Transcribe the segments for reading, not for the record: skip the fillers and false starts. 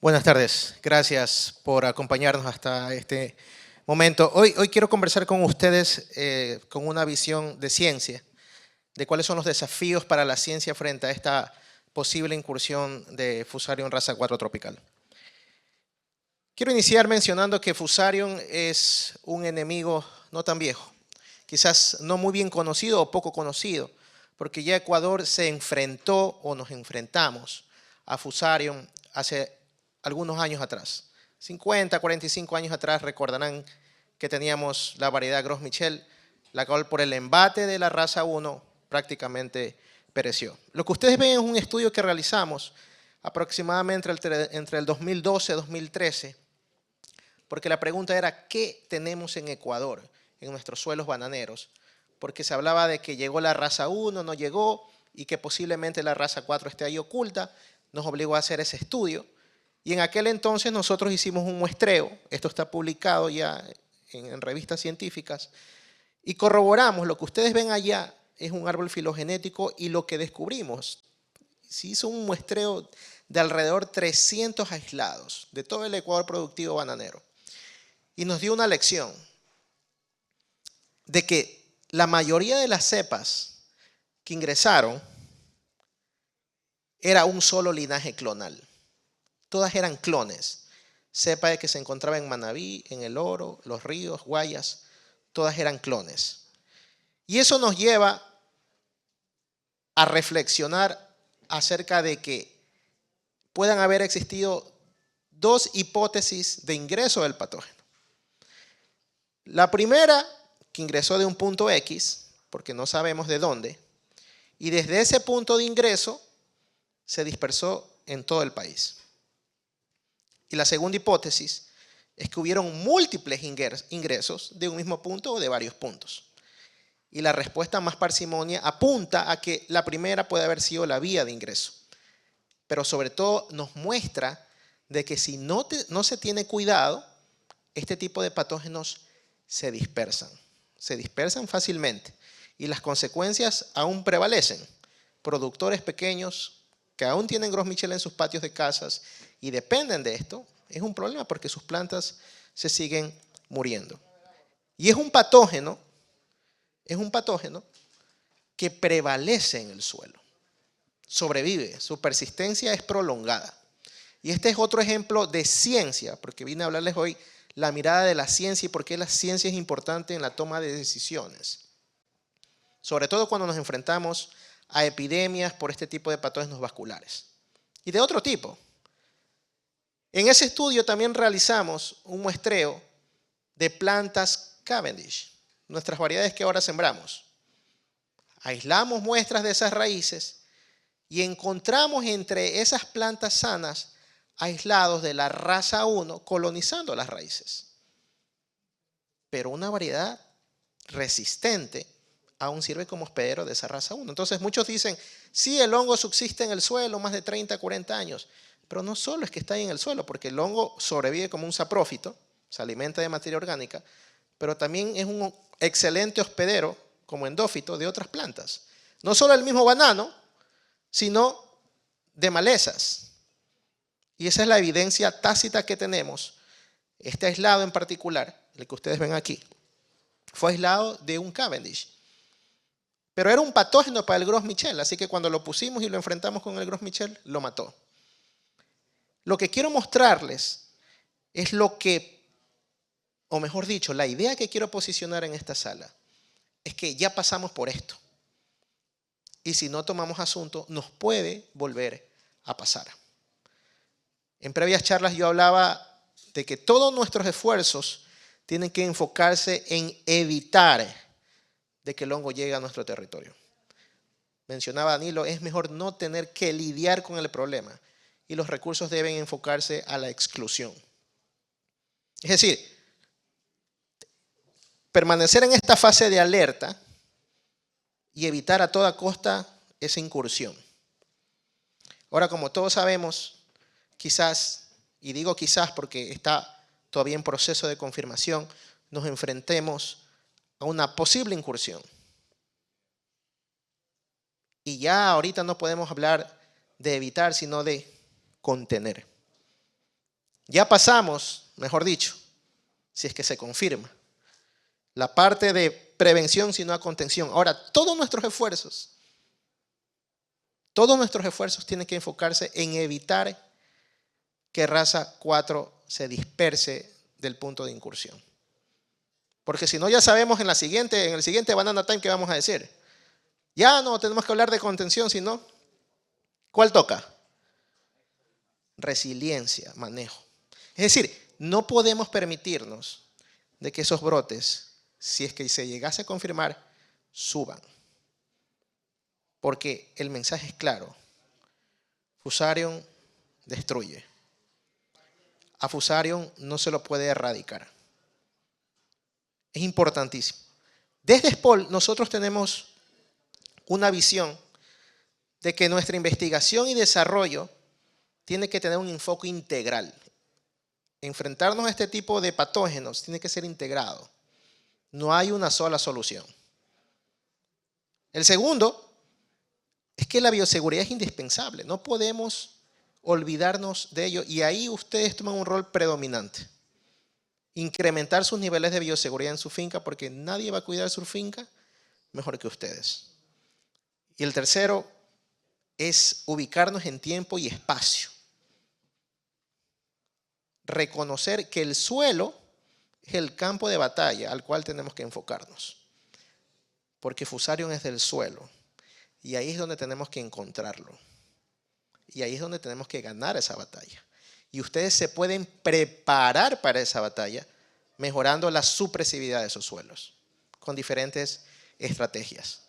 Buenas tardes, gracias por acompañarnos hasta este momento. Hoy quiero conversar con ustedes con una visión de ciencia, de cuáles son los desafíos para la ciencia frente a esta posible incursión de Fusarium raza 4 tropical. Quiero iniciar mencionando que Fusarium es un enemigo no tan viejo, quizás no muy bien conocido o poco conocido, porque ya Ecuador se enfrentó o nos enfrentamos a Fusarium hace algunos años atrás. 50, 45 años atrás recordarán que teníamos la variedad Gros Michel, la cual por el embate de la raza 1 prácticamente pereció. Lo que ustedes ven es un estudio que realizamos aproximadamente entre el 2012 y 2013, porque la pregunta era, ¿qué tenemos en Ecuador, en nuestros suelos bananeros? Porque se hablaba de que llegó la raza 1, no llegó, y que posiblemente la raza 4 esté ahí oculta. Nos obligó a hacer ese estudio. Y en aquel entonces nosotros hicimos un muestreo, esto está publicado ya en revistas científicas, y corroboramos lo que ustedes ven allá es un árbol filogenético y lo que descubrimos, se hizo un muestreo de alrededor 300 aislados de todo el Ecuador productivo bananero. Y nos dio una lección de que la mayoría de las cepas que ingresaron era un solo linaje clonal. Todas eran clones. Cepa de que se encontraba en Manabí, en El Oro, Los Ríos, Guayas, todas eran clones. Y eso nos lleva a reflexionar acerca de que puedan haber existido dos hipótesis de ingreso del patógeno. La primera, que ingresó de un punto X, porque no sabemos de dónde, y desde ese punto de ingreso se dispersó en todo el país. Y la segunda hipótesis es que hubieron múltiples ingresos de un mismo punto o de varios puntos. Y la respuesta más parsimonia apunta a que la primera puede haber sido la vía de ingreso. Pero sobre todo nos muestra de que si no se tiene cuidado, este tipo de patógenos se dispersan fácilmente. Y las consecuencias aún prevalecen. Productores pequeños que aún tienen Gros Michel en sus patios de casas y dependen de esto, es un problema porque sus plantas se siguen muriendo. Y es un patógeno que prevalece en el suelo, sobrevive, su persistencia es prolongada. Y este es otro ejemplo de ciencia, porque vine a hablarles hoy la mirada de la ciencia y por qué la ciencia es importante en la toma de decisiones. Sobre todo cuando nos enfrentamos a epidemias por este tipo de patógenos vasculares. Y de otro tipo. En ese estudio también realizamos un muestreo de plantas Cavendish, nuestras variedades que ahora sembramos. Aislamos muestras de esas raíces y encontramos entre esas plantas sanas aislados de la raza 1 colonizando las raíces. Pero una variedad resistente aún sirve como hospedero de esa raza 1. Entonces muchos dicen, sí, el hongo subsiste en el suelo más de 30, 40 años, pero no solo es que está ahí en el suelo, porque el hongo sobrevive como un saprófito, se alimenta de materia orgánica, pero también es un excelente hospedero como endófito de otras plantas. No solo el mismo banano, sino de malezas. Y esa es la evidencia tácita que tenemos. Este aislado en particular, el que ustedes ven aquí, fue aislado de un Cavendish. Pero era un patógeno para el Gros Michel, así que cuando lo pusimos y lo enfrentamos con el Gros Michel, lo mató. Lo que quiero mostrarles es lo que, o mejor dicho, la idea que quiero posicionar en esta sala, es que ya pasamos por esto. Y si no tomamos asunto, nos puede volver a pasar. En previas charlas yo hablaba de que todos nuestros esfuerzos tienen que enfocarse en evitar de que el hongo llegue a nuestro territorio. Mencionaba Danilo, es mejor no tener que lidiar con el problema y los recursos deben enfocarse a la exclusión. Es decir, permanecer en esta fase de alerta y evitar a toda costa esa incursión. Ahora, como todos sabemos, quizás, y digo quizás porque está todavía en proceso de confirmación, nos enfrentemos a una posible incursión. Y ya ahorita no podemos hablar de evitar, sino de contener. Ya pasamos, mejor dicho, si es que se confirma, la parte de prevención sino a contención. Ahora, todos nuestros esfuerzos tienen que enfocarse en evitar que raza 4 se disperse del punto de incursión. Porque si no, ya sabemos en el siguiente Banana Time qué vamos a decir. Ya no tenemos que hablar de contención, sino ¿cuál toca? Resiliencia, manejo. Es decir, no podemos permitirnos de que esos brotes, si es que se llegase a confirmar, suban. Porque el mensaje es claro. Fusarium destruye. A Fusarium no se lo puede erradicar. Es importantísimo. Desde SPOL nosotros tenemos una visión de que nuestra investigación y desarrollo tiene que tener un enfoque integral. Enfrentarnos a este tipo de patógenos tiene que ser integrado. No hay una sola solución. El segundo es que la bioseguridad es indispensable. No podemos olvidarnos de ello y ahí ustedes toman un rol predominante. Incrementar sus niveles de bioseguridad en su finca porque nadie va a cuidar su finca mejor que ustedes. Y el tercero es ubicarnos en tiempo y espacio. Reconocer que el suelo es el campo de batalla al cual tenemos que enfocarnos. Porque Fusarium es del suelo. Y ahí es donde tenemos que encontrarlo. Y ahí es donde tenemos que ganar esa batalla. Y ustedes se pueden preparar para esa batalla mejorando la supresividad de esos suelos con diferentes estrategias.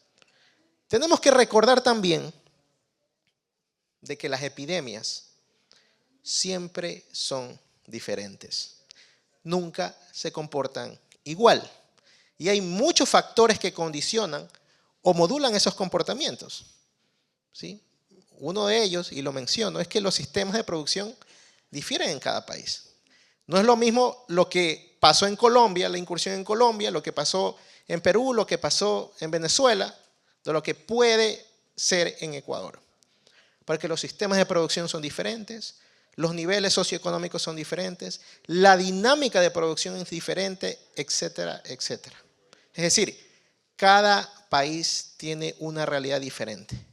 Tenemos que recordar también de que las epidemias siempre son diferentes. Nunca se comportan igual. Y hay muchos factores que condicionan o modulan esos comportamientos. ¿Sí? Uno de ellos, y lo menciono, es que los sistemas de producción difieren en cada país. No es lo mismo lo que pasó en Colombia, la incursión en Colombia, lo que pasó en Perú, lo que pasó en Venezuela, de lo que puede ser en Ecuador. Porque los sistemas de producción son diferentes, los niveles socioeconómicos son diferentes, la dinámica de producción es diferente, etcétera, etcétera. Es decir, cada país tiene una realidad diferente.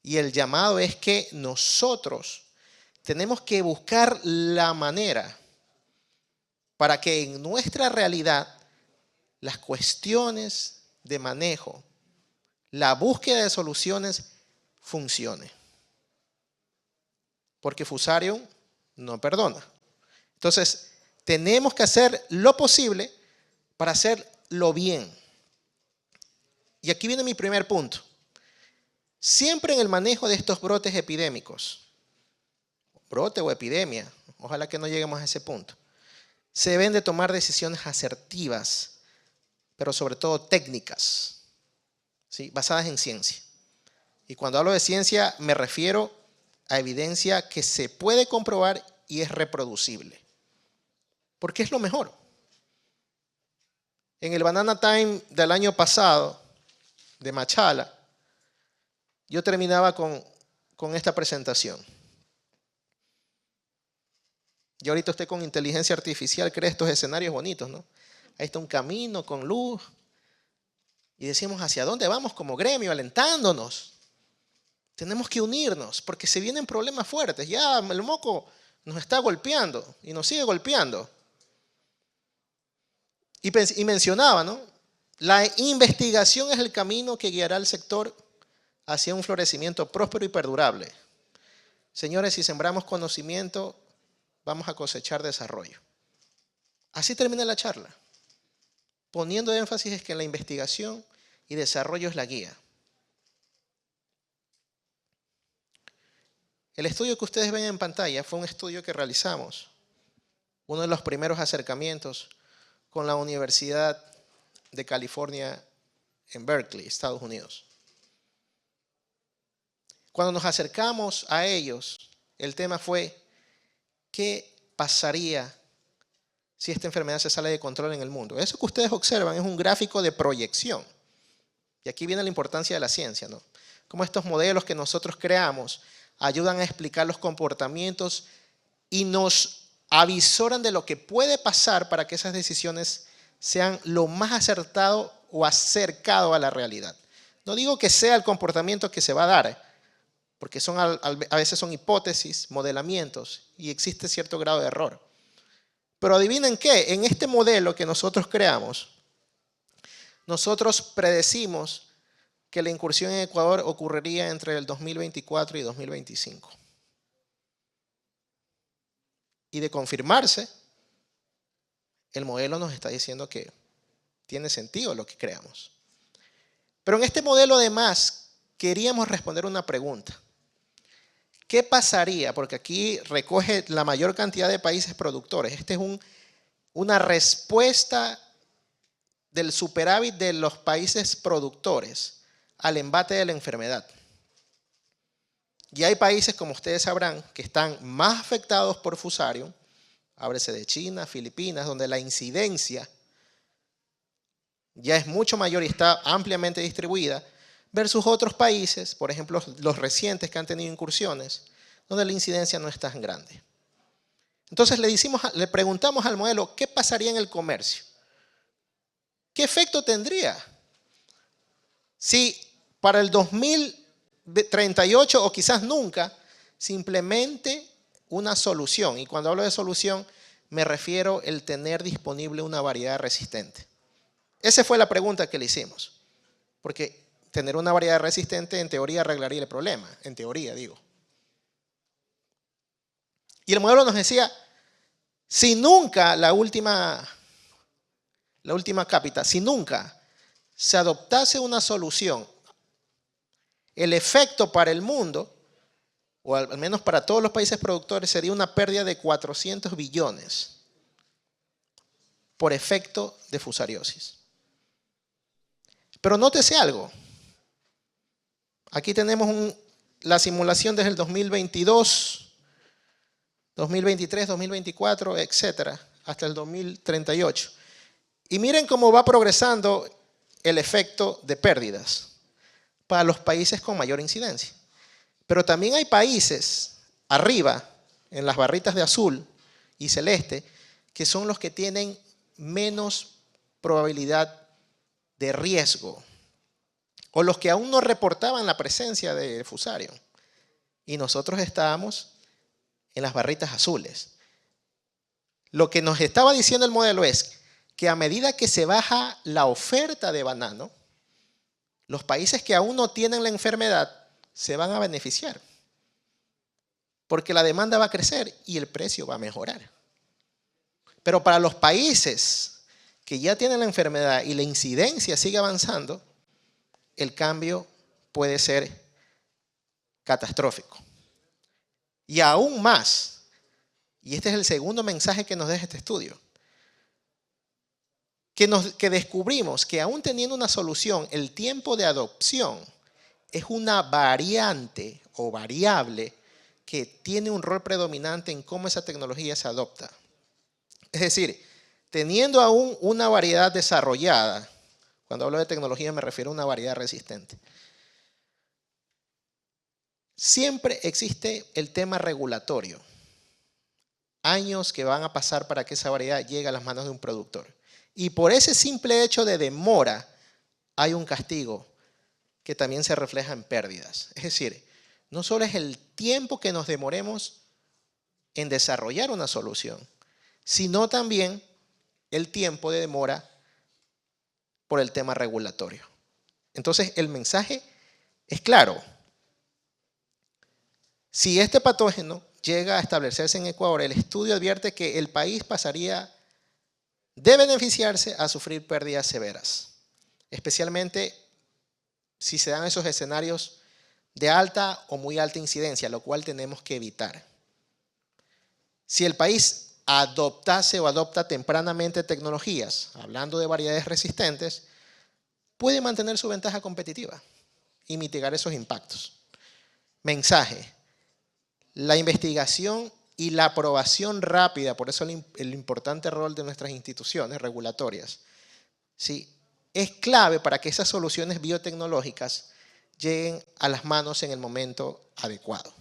Y el llamado es que nosotros tenemos que buscar la manera para que en nuestra realidad las cuestiones de manejo, la búsqueda de soluciones funcione. Porque Fusarium no perdona. Entonces, tenemos que hacer lo posible para hacerlo bien. Y aquí viene mi primer punto. Siempre en el manejo de estos brotes epidémicos, brote o epidemia, ojalá que no lleguemos a ese punto, se deben de tomar decisiones asertivas, pero sobre todo técnicas, ¿sí? Basadas en ciencia. Y cuando hablo de ciencia me refiero a evidencia que se puede comprobar y es reproducible. Porque es lo mejor. En el Banana Time del año pasado, de Machala, yo terminaba con esta presentación. Y ahorita usted con inteligencia artificial crea estos escenarios bonitos, ¿no? Ahí está un camino con luz. Y decimos, ¿hacia dónde vamos como gremio? Alentándonos. Tenemos que unirnos porque se vienen problemas fuertes. Ya el moco nos está golpeando y nos sigue golpeando. Y mencionaba, ¿no? La investigación es el camino que guiará al sector hacia un florecimiento próspero y perdurable. Señores, si sembramos conocimiento, vamos a cosechar desarrollo. Así termina la charla, poniendo énfasis en que la investigación y desarrollo es la guía. El estudio que ustedes ven en pantalla fue un estudio que realizamos, uno de los primeros acercamientos con la Universidad de California en Berkeley, Estados Unidos. Cuando nos acercamos a ellos, el tema fue, ¿qué pasaría si esta enfermedad se sale de control en el mundo? Eso que ustedes observan es un gráfico de proyección. Y aquí viene la importancia de la ciencia, ¿no? Cómo estos modelos que nosotros creamos ayudan a explicar los comportamientos y nos avisoran de lo que puede pasar para que esas decisiones sean lo más acertado o acercado a la realidad. No digo que sea el comportamiento que se va a dar, porque a veces son hipótesis, modelamientos, y existe cierto grado de error. Pero adivinen qué, en este modelo que nosotros creamos, nosotros predecimos que la incursión en Ecuador ocurriría entre el 2024 y 2025. Y de confirmarse, el modelo nos está diciendo que tiene sentido lo que creamos. Pero en este modelo además queríamos responder una pregunta. ¿Qué pasaría? Porque aquí recoge la mayor cantidad de países productores. Esta es una respuesta del superávit de los países productores al embate de la enfermedad. Y hay países, como ustedes sabrán, que están más afectados por Fusarium, háblese de China, Filipinas, donde la incidencia ya es mucho mayor y está ampliamente distribuida, versus otros países, por ejemplo, los recientes que han tenido incursiones, donde la incidencia no es tan grande. Entonces le preguntamos al modelo, ¿qué pasaría en el comercio? ¿Qué efecto tendría si para el 2038 o quizás nunca se implemente una solución? Y cuando hablo de solución me refiero al tener disponible una variedad resistente. Esa fue la pregunta que le hicimos, porque tener una variedad resistente en teoría arreglaría el problema, en teoría digo. Y el modelo nos decía, si nunca la última cápita, si nunca se adoptase una solución, el efecto para el mundo, o al menos para todos los países productores, sería una pérdida de 400 billones por efecto de fusariosis. Pero nótese algo. Aquí tenemos la simulación desde el 2022, 2023, 2024, etcétera, hasta el 2038. Y miren cómo va progresando el efecto de pérdidas para los países con mayor incidencia. Pero también hay países arriba, en las barritas de azul y celeste, que son los que tienen menos probabilidad de riesgo, o los que aún no reportaban la presencia de Fusarium. Y nosotros estábamos en las barritas azules. Lo que nos estaba diciendo el modelo es que a medida que se baja la oferta de banano, los países que aún no tienen la enfermedad se van a beneficiar, porque la demanda va a crecer y el precio va a mejorar. Pero para los países que ya tienen la enfermedad y la incidencia sigue avanzando, el cambio puede ser catastrófico. Y aún más, y este es el segundo mensaje que nos deja este estudio, que descubrimos que aún teniendo una solución, el tiempo de adopción es una variante o variable que tiene un rol predominante en cómo esa tecnología se adopta. Es decir, teniendo aún una variedad desarrollada, cuando hablo de tecnología me refiero a una variedad resistente, siempre existe el tema regulatorio. Años que van a pasar para que esa variedad llegue a las manos de un productor. Y por ese simple hecho de demora, hay un castigo que también se refleja en pérdidas. Es decir, no solo es el tiempo que nos demoremos en desarrollar una solución, sino también el tiempo de demora por el tema regulatorio. Entonces, el mensaje es claro. Si este patógeno llega a establecerse en Ecuador, el estudio advierte que el país pasaría de beneficiarse a sufrir pérdidas severas, especialmente si se dan esos escenarios de alta o muy alta incidencia, lo cual tenemos que evitar. Si el país adoptase o adopta tempranamente tecnologías, hablando de variedades resistentes, puede mantener su ventaja competitiva y mitigar esos impactos. Mensaje: la investigación y la aprobación rápida, por eso el importante rol de nuestras instituciones regulatorias, ¿sí?, es clave para que esas soluciones biotecnológicas lleguen a las manos en el momento adecuado.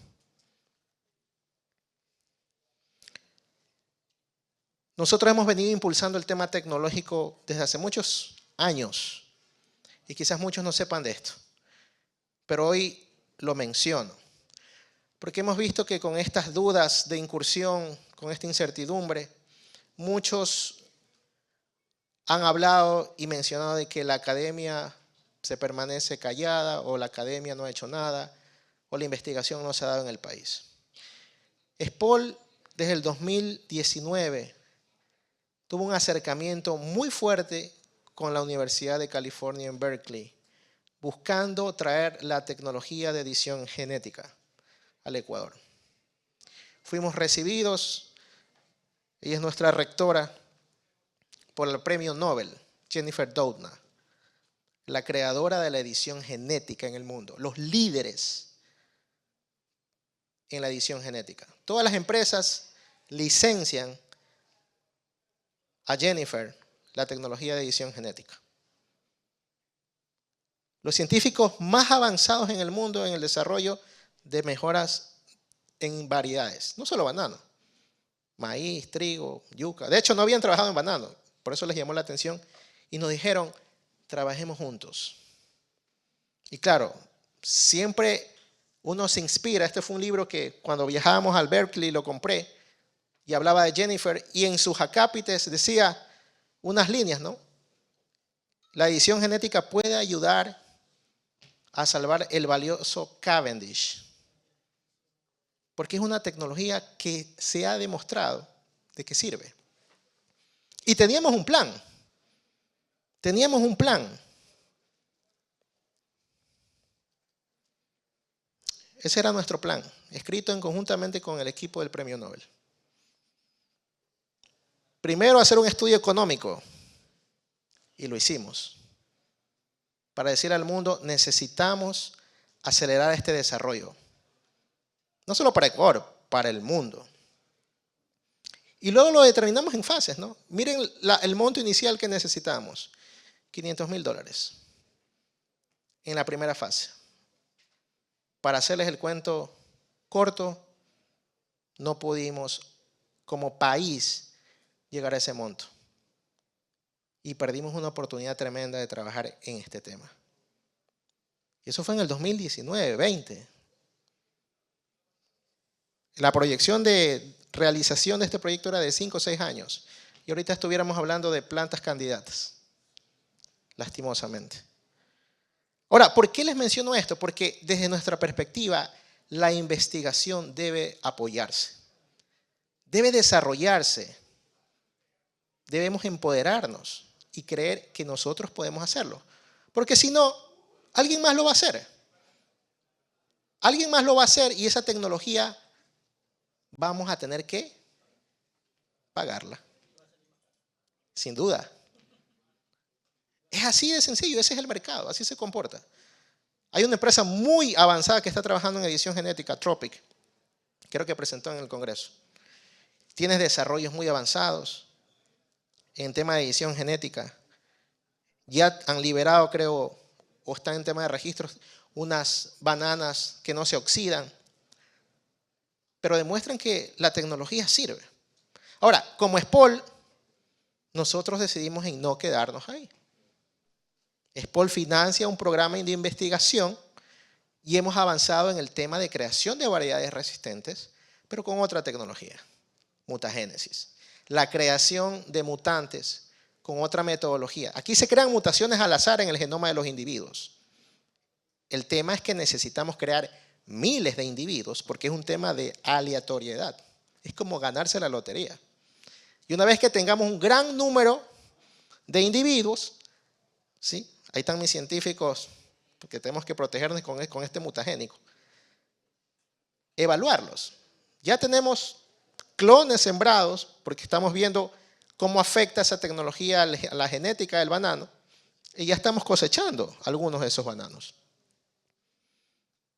Nosotros hemos venido impulsando el tema tecnológico desde hace muchos años y quizás muchos no sepan de esto, pero hoy lo menciono, porque hemos visto que con estas dudas de incursión, con esta incertidumbre, muchos han hablado y mencionado de que la academia se permanece callada o la academia no ha hecho nada o la investigación no se ha dado en el país. SPOL desde el 2019 tuvo un acercamiento muy fuerte con la Universidad de California en Berkeley, buscando traer la tecnología de edición genética al Ecuador. Fuimos recibidos, ella es nuestra rectora, por el premio Nobel, Jennifer Doudna, la creadora de la edición genética en el mundo, los líderes en la edición genética. Todas las empresas licencian a Jennifer la tecnología de edición genética. Los científicos más avanzados en el mundo en el desarrollo de mejoras en variedades, no solo banano, maíz, trigo, yuca. De hecho, no habían trabajado en banano, por eso les llamó la atención y nos dijeron, trabajemos juntos. Y claro, siempre uno se inspira. Este fue un libro que cuando viajábamos al Berkeley lo compré y hablaba de Jennifer y en sus acápites decía unas líneas, ¿no? La edición genética puede ayudar a salvar el valioso Cavendish, porque es una tecnología que se ha demostrado de que sirve. Y teníamos un plan. Teníamos un plan. Ese era nuestro plan, escrito conjuntamente con el equipo del Premio Nobel. Primero, hacer un estudio económico. Y lo hicimos. Para decir al mundo, necesitamos acelerar este desarrollo. No solo para Ecuador, para el mundo. Y luego lo determinamos en fases, ¿no? Miren el monto inicial que necesitamos. $500,000 en la primera fase. Para hacerles el cuento corto, no pudimos como país llegar a ese monto. Y perdimos una oportunidad tremenda de trabajar en este tema. Y eso fue en el 2019, 20. La proyección de realización de este proyecto era de 5 o 6 años. Y ahorita estuviéramos hablando de plantas candidatas. Lastimosamente. Ahora, ¿por qué les menciono esto? Porque desde nuestra perspectiva, la investigación debe apoyarse. Debe desarrollarse. Debemos empoderarnos y creer que nosotros podemos hacerlo. Porque si no, alguien más lo va a hacer. Alguien más lo va a hacer y esa tecnología vamos a tener que pagarla. Sin duda. Es así de sencillo, ese es el mercado, así se comporta. Hay una empresa muy avanzada que está trabajando en edición genética, Tropic, creo que presentó en el Congreso. Tiene desarrollos muy avanzados en tema de edición genética. Ya han liberado, creo, o están en tema de registros, unas bananas que no se oxidan, pero demuestran que la tecnología sirve. Ahora, como SPOL, nosotros decidimos en no quedarnos ahí. SPOL financia un programa de investigación y hemos avanzado en el tema de creación de variedades resistentes, pero con otra tecnología, mutagénesis. La creación de mutantes con otra metodología. Aquí se crean mutaciones al azar en el genoma de los individuos. El tema es que necesitamos crear miles de individuos porque es un tema de aleatoriedad. Es como ganarse la lotería. Y una vez que tengamos un gran número de individuos, ¿sí? Ahí están mis científicos, porque tenemos que protegernos con este mutagénico. Evaluarlos. Ya tenemos clones sembrados, porque estamos viendo cómo afecta esa tecnología a la genética del banano, y ya estamos cosechando algunos de esos bananos.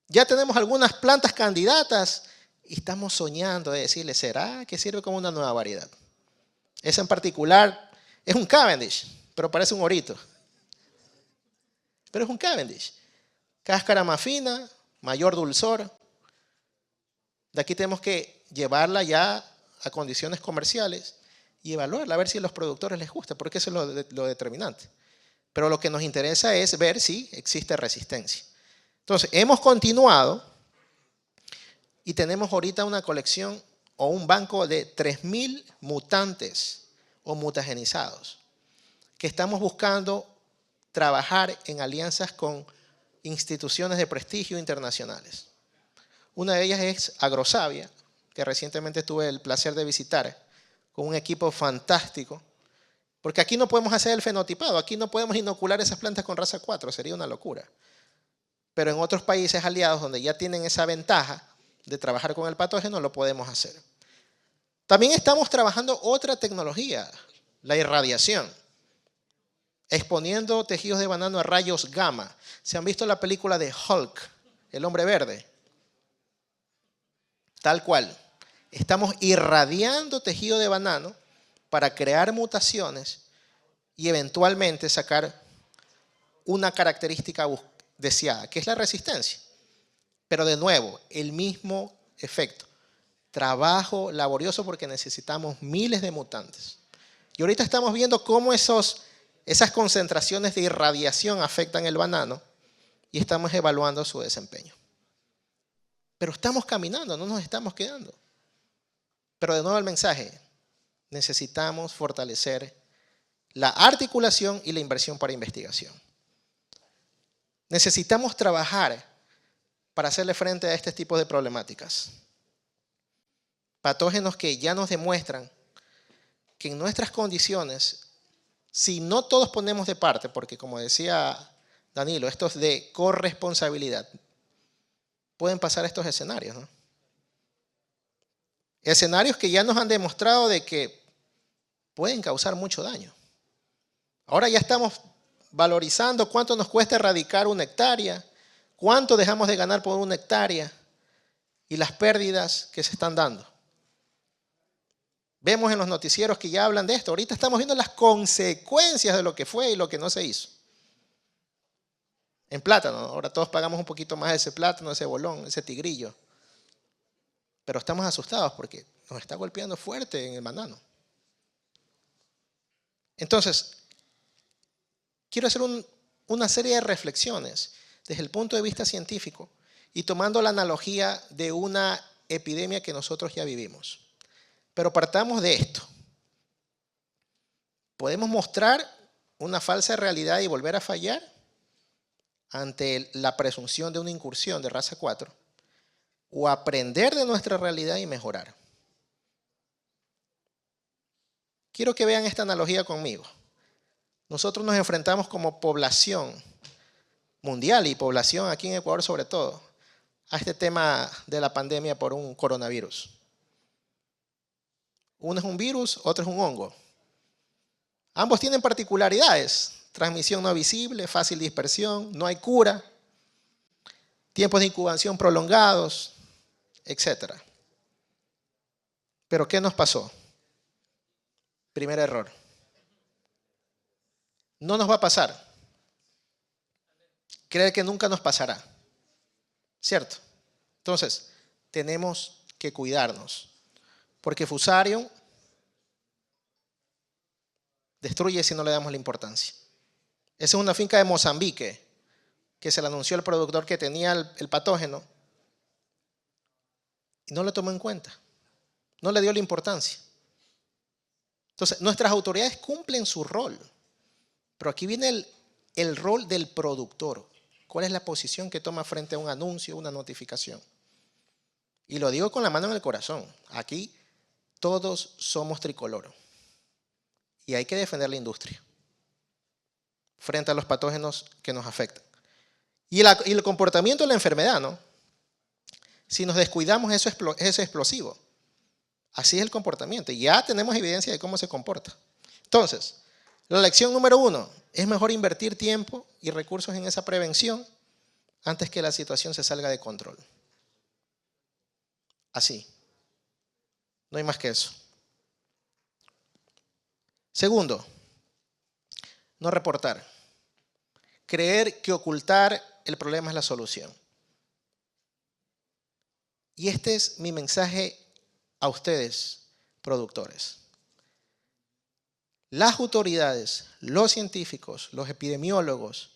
Ya tenemos algunas plantas candidatas y estamos soñando de decirle, ¿será que sirve como una nueva variedad? Esa en particular es un Cavendish, pero parece un orito. Pero es un Cavendish. Cáscara más fina, mayor dulzor. De aquí tenemos que llevarla ya a condiciones comerciales y evaluarla, a ver si a los productores les gusta, porque eso es lo determinante. Pero lo que nos interesa es ver si existe resistencia. Entonces, hemos continuado y tenemos ahorita una colección o un banco de 3.000 mutantes o mutagenizados que estamos buscando trabajar en alianzas con instituciones de prestigio internacionales. Una de ellas es Agrosavia, que recientemente tuve el placer de visitar, con un equipo fantástico, porque aquí no podemos hacer el fenotipado, aquí no podemos inocular esas plantas con raza 4, sería una locura. Pero en otros países aliados donde ya tienen esa ventaja de trabajar con el patógeno, lo podemos hacer. También estamos trabajando otra tecnología, la irradiación, exponiendo tejidos de banano a rayos gamma. ¿Se han visto la película de Hulk, el hombre verde? Tal cual. Estamos irradiando tejido de banano para crear mutaciones y eventualmente sacar una característica deseada, que es la resistencia. Pero de nuevo, el mismo efecto. Trabajo laborioso porque necesitamos miles de mutantes. Y ahorita estamos viendo cómo esas concentraciones de irradiación afectan el banano y estamos evaluando su desempeño. Pero estamos caminando, no nos estamos quedando. Pero de nuevo el mensaje, necesitamos fortalecer la articulación y la inversión para investigación. Necesitamos trabajar para hacerle frente a este tipo de problemáticas. Patógenos que ya nos demuestran que en nuestras condiciones, si no todos ponemos de parte, porque como decía Danilo, esto es de corresponsabilidad, pueden pasar estos escenarios, ¿no? Escenarios que ya nos han demostrado de que pueden causar mucho daño. Ahora ya estamos valorizando cuánto nos cuesta erradicar una hectárea, cuánto dejamos de ganar por una hectárea y las pérdidas que se están dando. Vemos en los noticieros que ya hablan de esto. Ahorita estamos viendo las consecuencias de lo que fue y lo que no se hizo. En plátano, ahora todos pagamos un poquito más de ese plátano, ese bolón, ese tigrillo. Pero estamos asustados porque nos está golpeando fuerte en el banano. Entonces, quiero hacer una serie de reflexiones desde el punto de vista científico y tomando la analogía de una epidemia que nosotros ya vivimos. Pero partamos de esto. ¿Podemos mostrar una falsa realidad y volver a fallar ante la presunción de una incursión de raza 4? ¿O aprender de nuestra realidad y mejorar? Quiero que vean esta analogía conmigo. Nosotros nos enfrentamos como población mundial y población aquí en Ecuador sobre todo a este tema de la pandemia por un coronavirus. Uno es un virus, otro es un hongo. Ambos tienen particularidades. Transmisión no visible, fácil dispersión, no hay cura, tiempos de incubación prolongados, etc. Pero ¿qué nos pasó? Primer error. No nos va a pasar. Creer que nunca nos pasará. ¿Cierto? Entonces, tenemos que cuidarnos. Porque Fusarium destruye si no le damos la importancia. Esa es una finca de Mozambique que se le anunció al productor que tenía el patógeno y no lo tomó en cuenta. No le dio la importancia. Entonces, nuestras autoridades cumplen su rol. Pero aquí viene el rol del productor. ¿Cuál es la posición que toma frente a un anuncio, una notificación? Y lo digo con la mano en el corazón. Aquí todos somos tricolor. Y hay que defender la industria frente a los patógenos que nos afectan. Y el comportamiento de la enfermedad, ¿no? Si nos descuidamos, eso es explosivo. Así es el comportamiento. Y ya tenemos evidencia de cómo se comporta. Entonces, la lección número 1, es mejor invertir tiempo y recursos en esa prevención antes que la situación se salga de control. Así. No hay más que eso. Segundo, no reportar. Creer que ocultar el problema es la solución. Y este es mi mensaje a ustedes, productores. Las autoridades, los científicos, los epidemiólogos,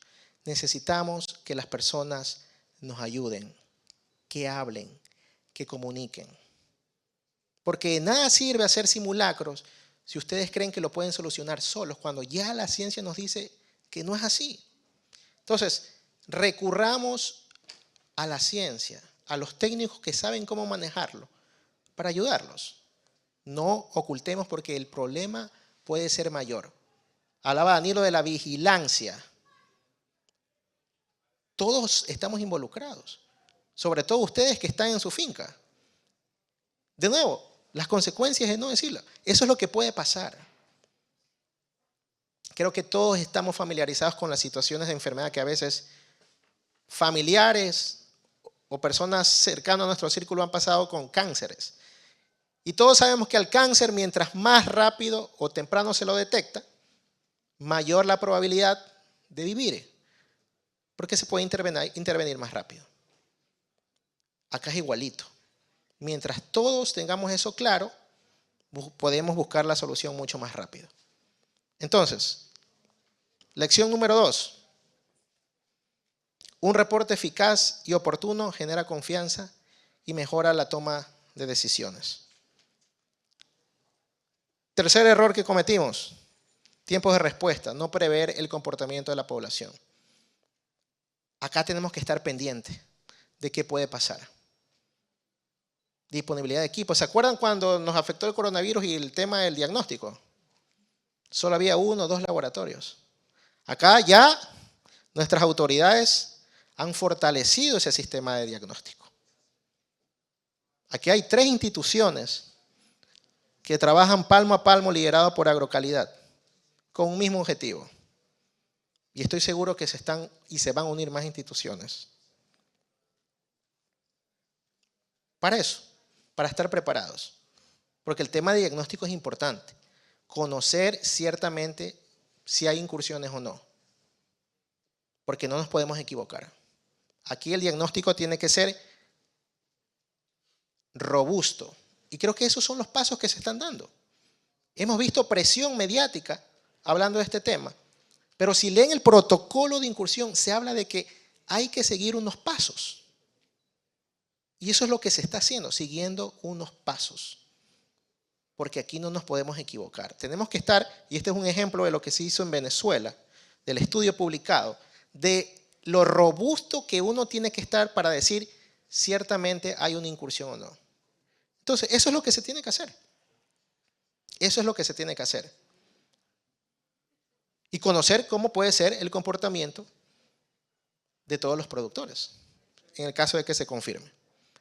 necesitamos que las personas nos ayuden, que hablen, que comuniquen. Porque de nada sirve hacer simulacros si ustedes creen que lo pueden solucionar solos, cuando ya la ciencia nos dice que no es así. Entonces, recurramos a la ciencia, a los técnicos que saben cómo manejarlo, para ayudarlos. No ocultemos porque el problema puede ser mayor. Hablaba Danilo de la vigilancia. Todos estamos involucrados, sobre todo ustedes que están en su finca. De nuevo, las consecuencias de no decirlo. Eso es lo que puede pasar. Creo que todos estamos familiarizados con las situaciones de enfermedad que a veces familiares o personas cercanas a nuestro círculo han pasado con cánceres. Y todos sabemos que al cáncer, mientras más rápido o temprano se lo detecta, mayor la probabilidad de vivir, porque se puede intervenir más rápido. Acá es igualito. Mientras todos tengamos eso claro, podemos buscar la solución mucho más rápido. Entonces, lección número 2. Un reporte eficaz y oportuno genera confianza y mejora la toma de decisiones. Tercer error que cometimos: tiempos de respuesta, no prever el comportamiento de la población. Acá tenemos que estar pendientes de qué puede pasar. Disponibilidad de equipos. ¿Se acuerdan cuando nos afectó el coronavirus y el tema del diagnóstico? Solo había 1 o 2 laboratorios. Acá ya nuestras autoridades han fortalecido ese sistema de diagnóstico. Aquí hay 3 instituciones que trabajan palmo a palmo, liderado por Agrocalidad, con un mismo objetivo. Y estoy seguro que se van a unir más instituciones. Para eso, para estar preparados. Porque el tema de diagnóstico es importante. Conocer ciertamente si hay incursiones o no. Porque no nos podemos equivocar. Aquí el diagnóstico tiene que ser robusto. Y creo que esos son los pasos que se están dando. Hemos visto presión mediática hablando de este tema. Pero si leen el protocolo de incursión, se habla de que hay que seguir unos pasos. Y eso es lo que se está haciendo, siguiendo unos pasos. Porque aquí no nos podemos equivocar. Tenemos que estar, y este es un ejemplo de lo que se hizo en Venezuela, del estudio publicado, de lo robusto que uno tiene que estar para decir ciertamente hay una incursión o no. Entonces, eso es lo que se tiene que hacer. Eso es lo que se tiene que hacer. Y conocer cómo puede ser el comportamiento de todos los productores, en el caso de que se confirme.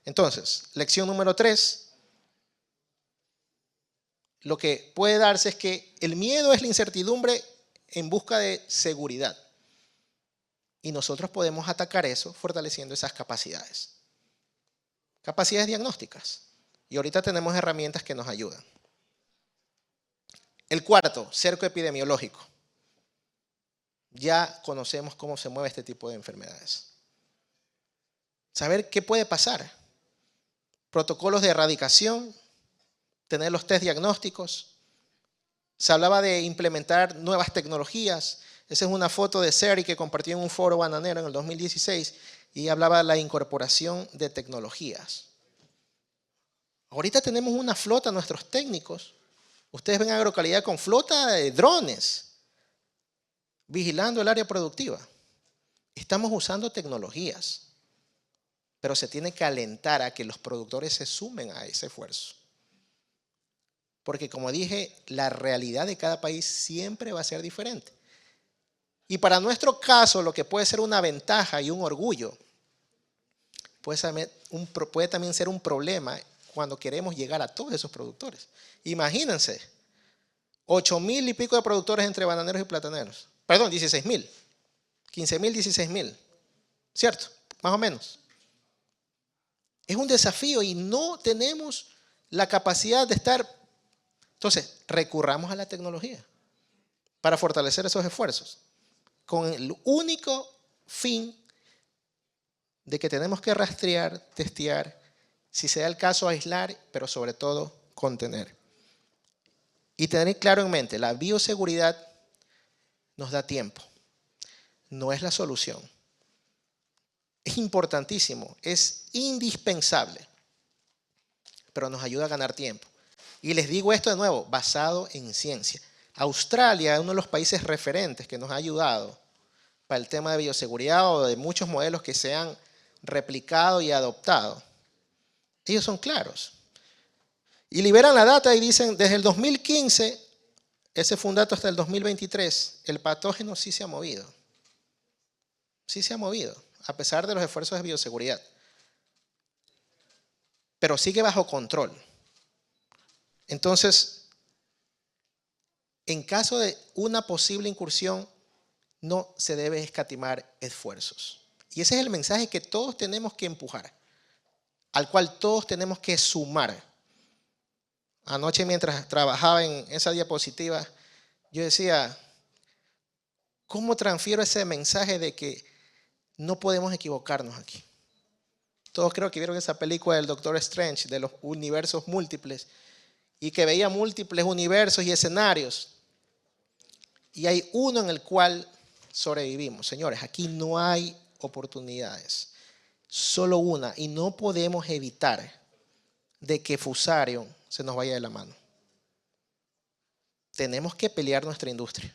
Entonces, lección número 3. Lo que puede darse es que el miedo es la incertidumbre en busca de seguridad. Y nosotros podemos atacar eso fortaleciendo esas capacidades. Capacidades diagnósticas. Y ahorita tenemos herramientas que nos ayudan. El cuarto, cerco epidemiológico. Ya conocemos cómo se mueve este tipo de enfermedades. Saber qué puede pasar. Protocolos de erradicación, tener los test diagnósticos. Se hablaba de implementar nuevas tecnologías. Esa es una foto de Seri que compartió en un foro bananero en el 2016 y hablaba de la incorporación de tecnologías. Ahorita tenemos una flota, nuestros técnicos. Ustedes ven Agrocalidad con flota de drones vigilando el área productiva. Estamos usando tecnologías, pero se tiene que alentar a que los productores se sumen a ese esfuerzo. Porque como dije, la realidad de cada país siempre va a ser diferente. Y para nuestro caso, lo que puede ser una ventaja y un orgullo, puede también ser un problema cuando queremos llegar a todos esos productores. Imagínense, 8,000 y pico de productores entre bananeros y plataneros. Perdón, 16,000. 15,000, 16,000. ¿Cierto? Más o menos. Es un desafío y no tenemos la capacidad de estar. Entonces, recurramos a la tecnología para fortalecer esos esfuerzos, con el único fin de que tenemos que rastrear, testear, si se da el caso aislar, pero sobre todo contener. Y tener claro en mente, la bioseguridad nos da tiempo, no es la solución. Es importantísimo, es indispensable, pero nos ayuda a ganar tiempo. Y les digo esto de nuevo, basado en ciencia. Australia es uno de los países referentes que nos ha ayudado para el tema de bioseguridad o de muchos modelos que se han replicado y adoptado. Ellos son claros. Y liberan la data y dicen, desde el 2015, ese fue un dato hasta el 2023, el patógeno sí se ha movido. Sí se ha movido, a pesar de los esfuerzos de bioseguridad. Pero sigue bajo control. Entonces, en caso de una posible incursión, no se debe escatimar esfuerzos. Y ese es el mensaje que todos tenemos que empujar, al cual todos tenemos que sumar. Anoche mientras trabajaba en esa diapositiva, yo decía, ¿cómo transfiero ese mensaje de que no podemos equivocarnos aquí? Todos creo que vieron esa película del Doctor Strange, de los universos múltiples, y que veía múltiples universos y escenarios. Y hay uno en el cual sobrevivimos. Señores, aquí no hay oportunidades, solo una, y no podemos evitar de que Fusarium se nos vaya de la mano. Tenemos que pelear nuestra industria.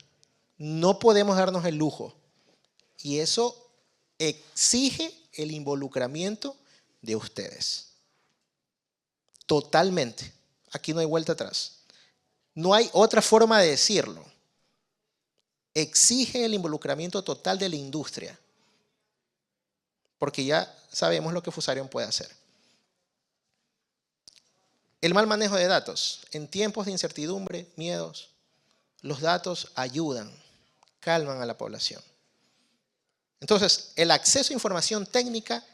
No podemos darnos el lujo. Y eso exige el involucramiento de ustedes. Totalmente. Aquí no hay vuelta atrás. No hay otra forma de decirlo. Exige el involucramiento total de la industria. Porque ya sabemos lo que Fusarium puede hacer. El mal manejo de datos. En tiempos de incertidumbre, miedos, los datos ayudan, calman a la población. Entonces, el acceso a información técnica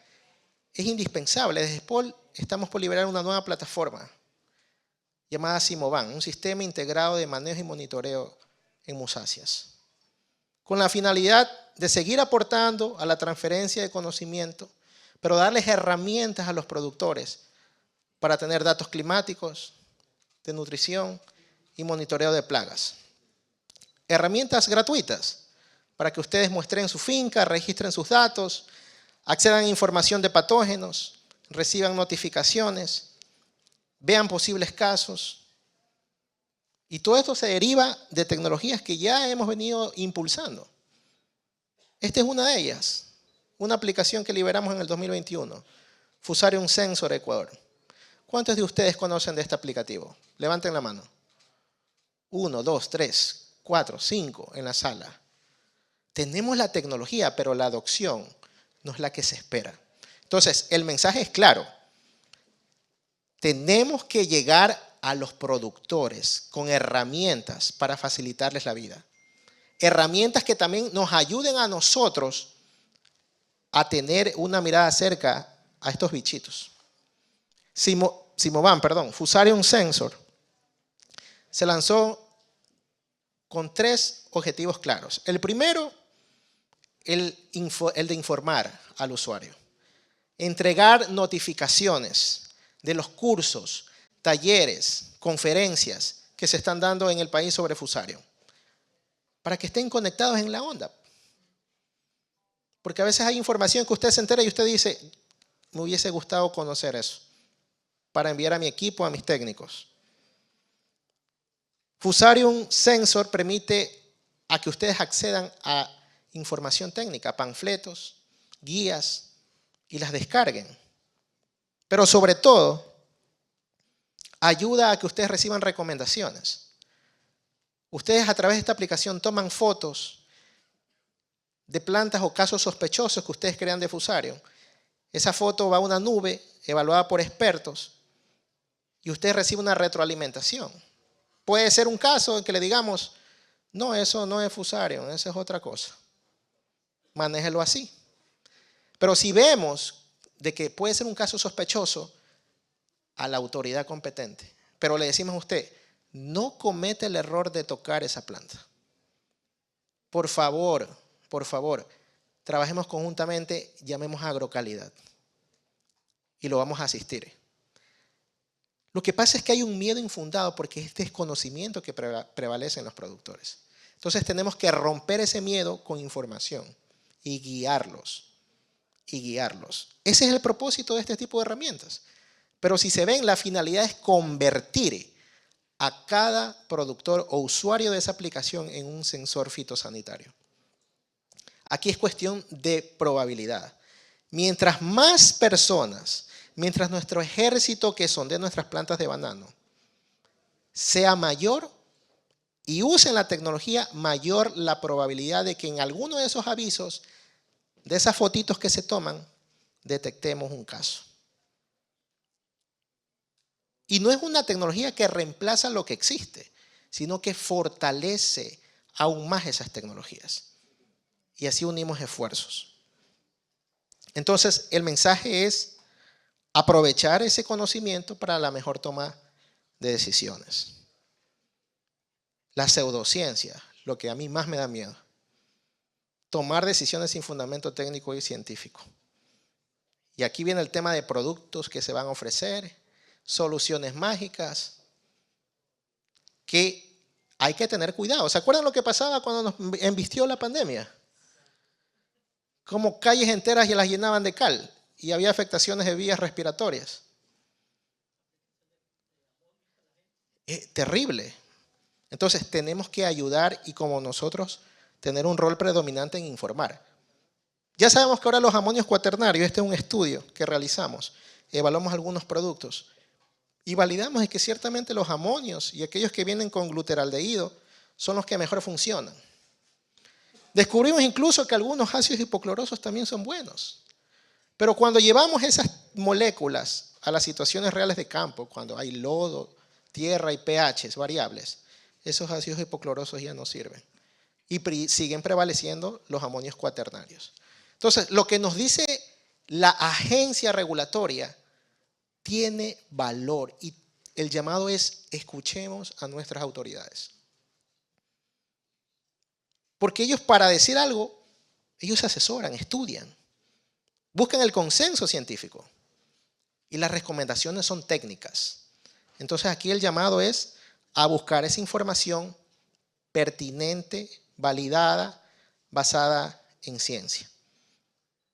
es indispensable. Desde SPOL estamos por liberar una nueva plataforma llamada Simovan, un sistema integrado de manejo y monitoreo en musáceas, con la finalidad de seguir aportando a la transferencia de conocimiento, pero darles herramientas a los productores para tener datos climáticos, de nutrición y monitoreo de plagas. Herramientas gratuitas para que ustedes muestren su finca, registren sus datos, accedan a información de patógenos, reciban notificaciones, vean posibles casos. Y todo esto se deriva de tecnologías que ya hemos venido impulsando. Esta es una de ellas, una aplicación que liberamos en el 2021, Fusarium Sensor Ecuador. ¿Cuántos de ustedes conocen de este aplicativo? Levanten la mano. 1, 2, 3, 4, 5 en la sala. Tenemos la tecnología, pero la adopción no es la que se espera. Entonces, el mensaje es claro. Tenemos que llegar a los productores con herramientas para facilitarles la vida. Herramientas que también nos ayuden a nosotros a tener una mirada cerca a estos bichitos. Fusarium Sensor se lanzó con 3 objetivos claros. El primero, el de informar al usuario. Entregar notificaciones de los cursos, talleres, conferencias que se están dando en el país sobre Fusarium, para que estén conectados en la onda. Porque a veces hay información que usted se entera y usted dice, me hubiese gustado conocer eso, para enviar a mi equipo, a mis técnicos. Fusarium Sensor permite a que ustedes accedan a información técnica, panfletos, guías, y las descarguen. Pero sobre todo, ayuda a que ustedes reciban recomendaciones. Ustedes a través de esta aplicación toman fotos de plantas o casos sospechosos que ustedes crean de Fusarium. Esa foto va a una nube evaluada por expertos y usted recibe una retroalimentación. Puede ser un caso en que le digamos, no, eso no es Fusarium, eso es otra cosa. Manéjelo así. Pero si vemos de que puede ser un caso sospechoso, a la autoridad competente, pero le decimos a usted, no comete el error de tocar esa planta. Por favor, trabajemos conjuntamente, llamemos a Agrocalidad y lo vamos a asistir. Lo que pasa es que hay un miedo infundado porque es este desconocimiento que prevalece en los productores. Entonces tenemos que romper ese miedo con información y guiarlos. Ese es el propósito de este tipo de herramientas. Pero si se ven, la finalidad es convertir a cada productor o usuario de esa aplicación en un sensor fitosanitario. Aquí es cuestión de probabilidad. Mientras más personas, mientras nuestro ejército que son de nuestras plantas de banano sea mayor y usen la tecnología, mayor la probabilidad de que en alguno de esos avisos, de esas fotitos que se toman, detectemos un caso. Y no es una tecnología que reemplaza lo que existe, sino que fortalece aún más esas tecnologías. Y así unimos esfuerzos. Entonces, el mensaje es aprovechar ese conocimiento para la mejor toma de decisiones. La pseudociencia, lo que a mí más me da miedo. Tomar decisiones sin fundamento técnico y científico. Y aquí viene el tema de productos que se van a ofrecer, soluciones mágicas, que hay que tener cuidado. ¿Se acuerdan lo que pasaba cuando nos embistió la pandemia? Como calles enteras ya las llenaban de cal y había afectaciones de vías respiratorias. Terrible. Entonces tenemos que ayudar y como nosotros tener un rol predominante en informar. Ya sabemos que ahora los amonios cuaternarios, este es un estudio que realizamos, evaluamos algunos productos y validamos de que ciertamente los amonios y aquellos que vienen con glutaraldehído son los que mejor funcionan. Descubrimos incluso que algunos ácidos hipoclorosos también son buenos. Pero cuando llevamos esas moléculas a las situaciones reales de campo, cuando hay lodo, tierra y pHs variables, esos ácidos hipoclorosos ya no sirven. Y siguen prevaleciendo los amonios cuaternarios. Entonces, lo que nos dice la agencia regulatoria tiene valor y el llamado es escuchemos a nuestras autoridades. Porque ellos para decir algo, ellos asesoran, estudian, buscan el consenso científico y las recomendaciones son técnicas. Entonces aquí el llamado es a buscar esa información pertinente, validada, basada en ciencia.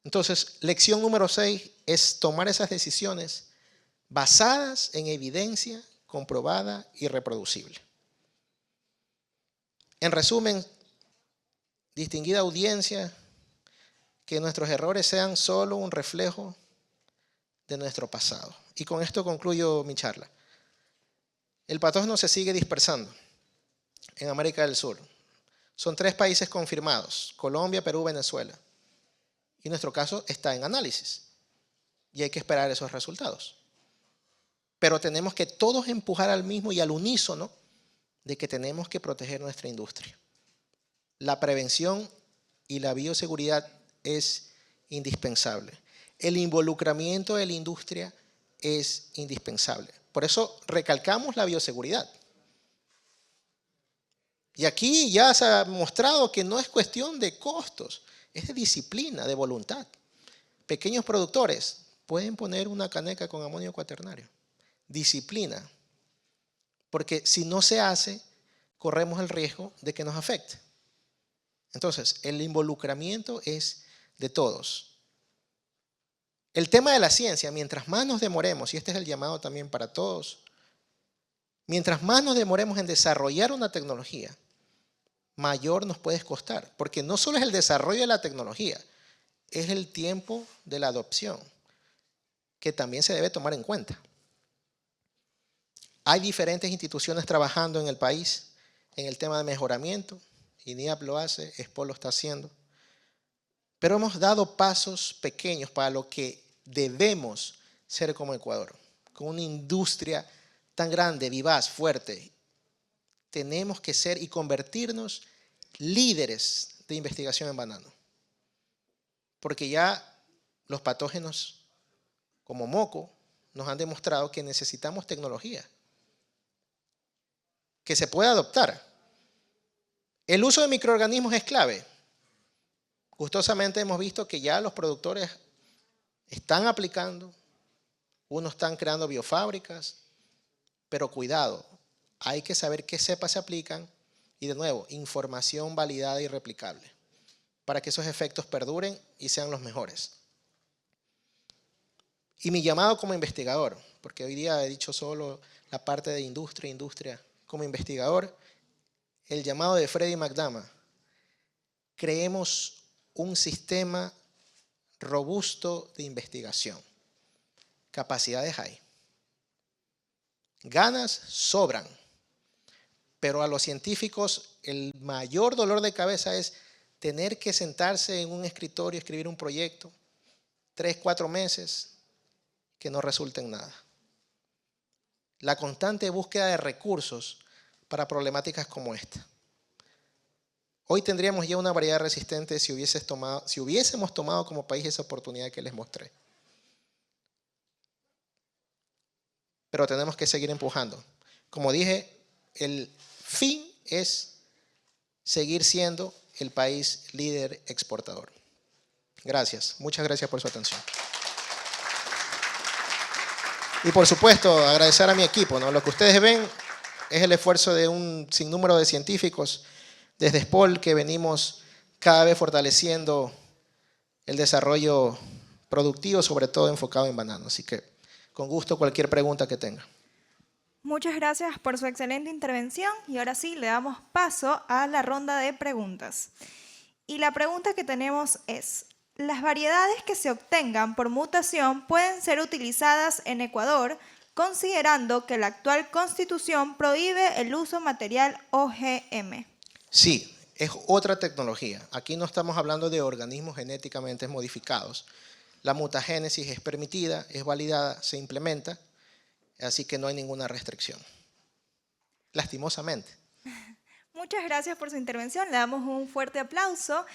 Entonces, lección número 6 es tomar esas decisiones basadas en evidencia comprobada y reproducible. En resumen, distinguida audiencia, que nuestros errores sean solo un reflejo de nuestro pasado. Y con esto concluyo mi charla. El patógeno se sigue dispersando en América del Sur. Son 3 países confirmados, Colombia, Perú, Venezuela. Y nuestro caso está en análisis. Y hay que esperar esos resultados. Pero tenemos que todos empujar al mismo y al unísono de que tenemos que proteger nuestra industria. La prevención y la bioseguridad es indispensable. El involucramiento de la industria es indispensable. Por eso recalcamos la bioseguridad. Y aquí ya se ha mostrado que no es cuestión de costos, es de disciplina, de voluntad. Pequeños productores pueden poner una caneca con amonio cuaternario. Disciplina. Porque si no se hace, corremos el riesgo de que nos afecte. Entonces, el involucramiento es de todos. El tema de la ciencia, mientras más nos demoremos, y este es el llamado también para todos, mientras más nos demoremos en desarrollar una tecnología, mayor nos puede costar. Porque no solo es el desarrollo de la tecnología, es el tiempo de la adopción, que también se debe tomar en cuenta. Hay diferentes instituciones trabajando en el país en el tema de mejoramiento. INIAP lo hace, EXPO lo está haciendo. Pero hemos dado pasos pequeños para lo que debemos ser como Ecuador. Con una industria tan grande, vivaz, fuerte. Tenemos que ser y convertirnos líderes de investigación en banano. Porque ya los patógenos como moco nos han demostrado que necesitamos tecnología que se puede adoptar. El uso de microorganismos es clave. Gustosamente hemos visto que ya los productores están aplicando, unos están creando biofábricas, pero cuidado, hay que saber qué cepas se aplican y de nuevo, información validada y replicable para que esos efectos perduren y sean los mejores. Y mi llamado como investigador, porque hoy día he dicho solo la parte de industria, como investigador, el llamado de Freddy McDermott, creemos un sistema robusto de investigación. Capacidades hay. Ganas sobran. Pero a los científicos el mayor dolor de cabeza es tener que sentarse en un escritorio y escribir un proyecto 3, 4 meses que no resulta en nada. La constante búsqueda de recursos para problemáticas como esta. Hoy tendríamos ya una variedad resistente si hubiésemos tomado como país esa oportunidad que les mostré. Pero tenemos que seguir empujando. Como dije, el fin es seguir siendo el país líder exportador. Gracias. Muchas gracias por su atención. Y por supuesto, agradecer a mi equipo, ¿no? Lo que ustedes ven es el esfuerzo de un sinnúmero de científicos desde SPOL que venimos cada vez fortaleciendo el desarrollo productivo, sobre todo enfocado en banano. Así que con gusto cualquier pregunta que tenga. Muchas gracias por su excelente intervención y ahora sí le damos paso a la ronda de preguntas. Y la pregunta que tenemos es, ¿las variedades que se obtengan por mutación pueden ser utilizadas en Ecuador considerando que la actual constitución prohíbe el uso material OGM? Sí, es otra tecnología. Aquí no estamos hablando de organismos genéticamente modificados. La mutagénesis es permitida, es validada, se implementa, así que no hay ninguna restricción. Lastimosamente. Muchas gracias por su intervención. Le damos un fuerte aplauso.